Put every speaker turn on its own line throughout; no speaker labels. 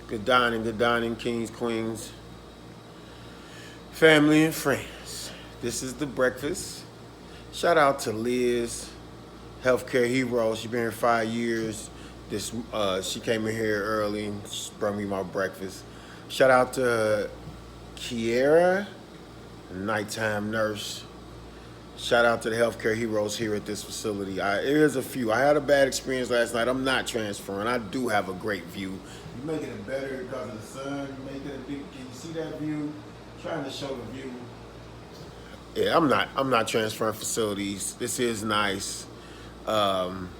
good dining, kings, queens, family, and friends. This is the breakfast. Shout out to Liz, healthcare hero. She been here 5 years. She came in here early and she brought me my breakfast. Shout out to Kiera, nighttime nurse. Shout out to the healthcare heroes here at this facility. There's a few. I had a bad experience last night. I'm not transferring. I do have a great view. You make it better because of the sun. You make it a big. Can you see that view? Trying to show the view. Yeah, I'm not transferring facilities. This is nice. Um,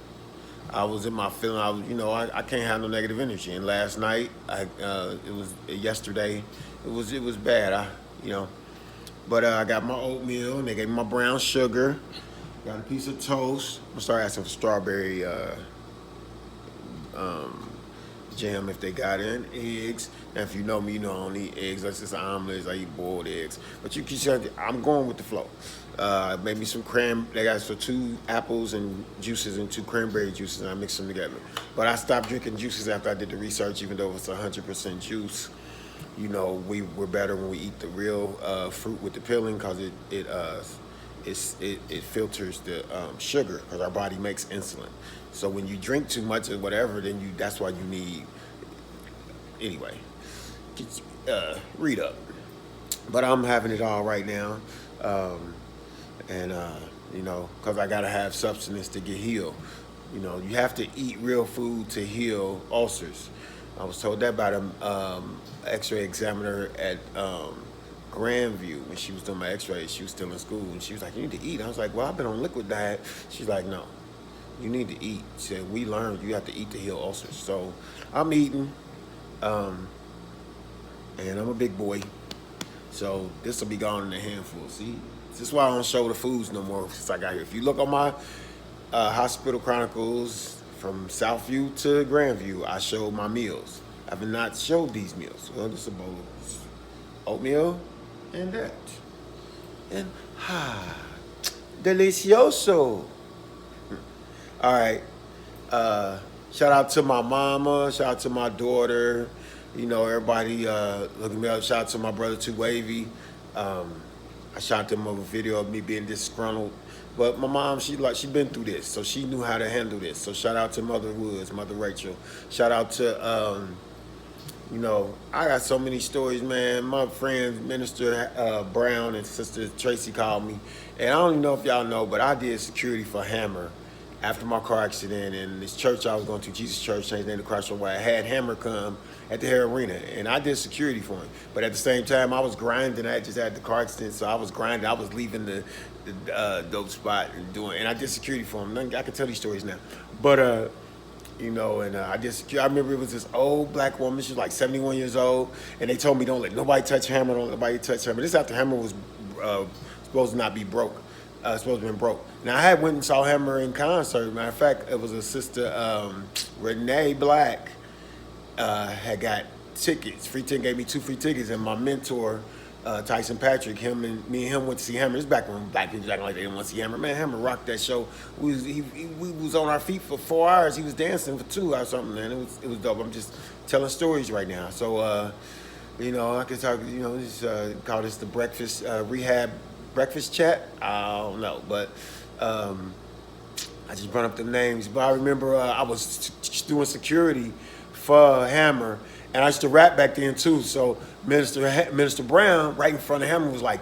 I was in my feeling. I can't have no negative energy. And last night, it was yesterday. It was bad. You know. But I got my oatmeal, and they gave me my brown sugar. Got a piece of toast. I'm gonna start asking for strawberry um, jam if they got it, and eggs. And if you know me, you know I don't eat eggs. That's just omelets. I eat boiled eggs. But you can say I'm going with the flow. Maybe some cran. They got so 2 apples and juices and 2 cranberry juices, and I mix them together. But I stopped drinking juices after I did the research, even though it's 100% juice. We're better when we eat the real fruit with the peeling because it filters the sugar because our body makes insulin. So when you drink too much or whatever, then that's why you need. Anyway, read up. But I'm having it all right now, and because I gotta have substance to get healed. You have to eat real food to heal ulcers. I was told that by the X-ray examiner at Grandview when she was doing my X-rays. She was still in school, and she was like, "You need to eat." I was like, "Well, I've been on liquid diet." She's like, "No, you need to eat." She said, "We learned you have to eat to heal ulcers." So I'm eating, and I'm a big boy, so this will be gone in a handful. See, this is why I don't show the foods no more since I got here. If you look on my hospital chronicles from Southview to Grandview, I showed my meals. I have not showed these meals. Well, this is a bowl of oatmeal and that. And delicioso. All right. Shout out to my mama. Shout out to my daughter. Everybody looking me up. Shout out to my brother, Too Wavy. I shot them a video of me being disgruntled. But my mom, she been through this, so she knew how to handle this. So shout out to Mother Woods, Mother Rachel. Shout out to, I got so many stories, man. My friend, Minister Brown and Sister Tracy called me. And I don't even know if y'all know, but I did security for Hammer after my car accident. And this church I was going to, Jesus Church, changed the name to Christ, where I had Hammer come at the Hair Arena, and I did security for him. But at the same time, I was grinding. I just had the car accident, so I was grinding. I was leaving the dope spot and I did security for him. I can tell these stories now. But I did security. I remember it was this old black woman. She was like 71 years old, and they told me don't let nobody touch Hammer. Don't let nobody touch Hammer. This after Hammer was supposed to not be broke. Supposed to have been broke. Now I had went and saw Hammer in concert. Matter of fact, it was a sister Renee Black. Had got tickets. Free ticket gave me 2 free tickets, and my mentor, Tyson Patrick, me and him went to see Hammer. This is back when black people acting like they didn't want to see Hammer. Man, Hammer rocked that show. We was on our feet for 4 hours. He was dancing for 2 or something, man. It was dope. I'm just telling stories right now. So I could talk. Just call this the breakfast rehab breakfast chat. I don't know, but. I just brought up the names, but I remember I was doing security for Hammer, and I used to rap back then too. So Minister Brown, right in front of Hammer, was like,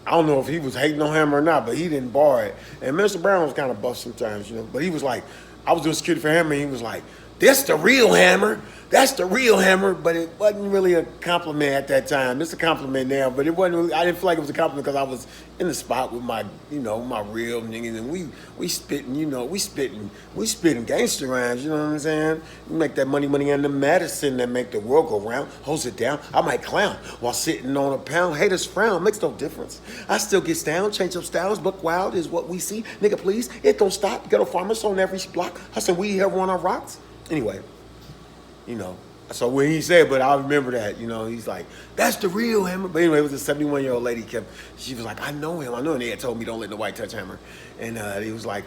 I don't know if he was hating on Hammer or not, but he didn't bar it. And Minister Brown was kind of buff sometimes, but he was like, I was doing security for Hammer, and he was like, "This the real Hammer. That's the real Hammer." But it wasn't really a compliment at that time. It's a compliment now, but it wasn't really, I didn't feel like it was a compliment because I was in the spot with my, my real niggas, and we spitting, we spitting gangster rhymes, you know what I'm saying? We make that money and the medicine that make the world go round, holds it down. I might clown while sitting on a pound. Haters frown, makes no difference. I still get down, change up styles, buck wild is what we see. Nigga, please, it don't stop. Ghetto farmers on every block. I said we here on our rocks. Anyway, so when he said, but I remember that, he's like, "That's the real Hammer." But anyway, it was a 71-year-old lady she was like, I know him. And they had told me don't let nobody touch Hammer. And he was like,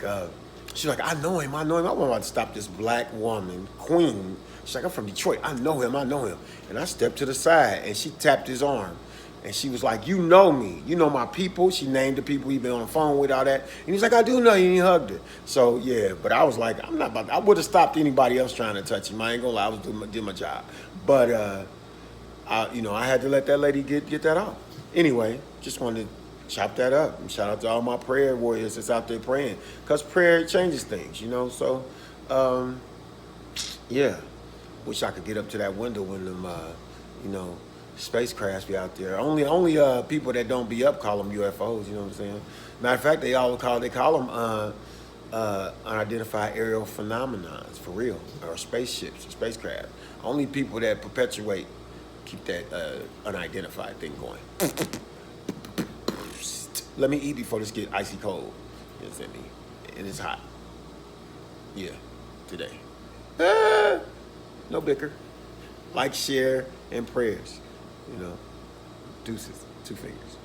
She's like, I know him, I know him. I'm about to stop this black woman, queen. She's like, I'm from Detroit. I know him, I know him. And I stepped to the side and she tapped his arm. And she was like, you know me. You know my people. She named the people he been on the phone with, all that. And he's like, I do know you. And he hugged her. So, yeah. But I was like, I'm not about to, I would have stopped anybody else trying to touch him. I ain't going to lie. I was doing my job. But, I had to let that lady get that off. Anyway, just wanted to chop that up. And shout out to all my prayer warriors that's out there praying. Because prayer changes things, So, yeah. Wish I could get up to that window when them, spacecrafts be out there. Only people that don't be up call them UFOs. You know what I'm saying? Matter of fact, they call them unidentified aerial phenomenons for real, or spaceships, or spacecraft. Only people that perpetuate keep that unidentified thing going. Let me eat before this get icy cold. You understand me? And it's hot. Yeah, today. No bicker. Like, share, and prayers. Deuces, two fingers.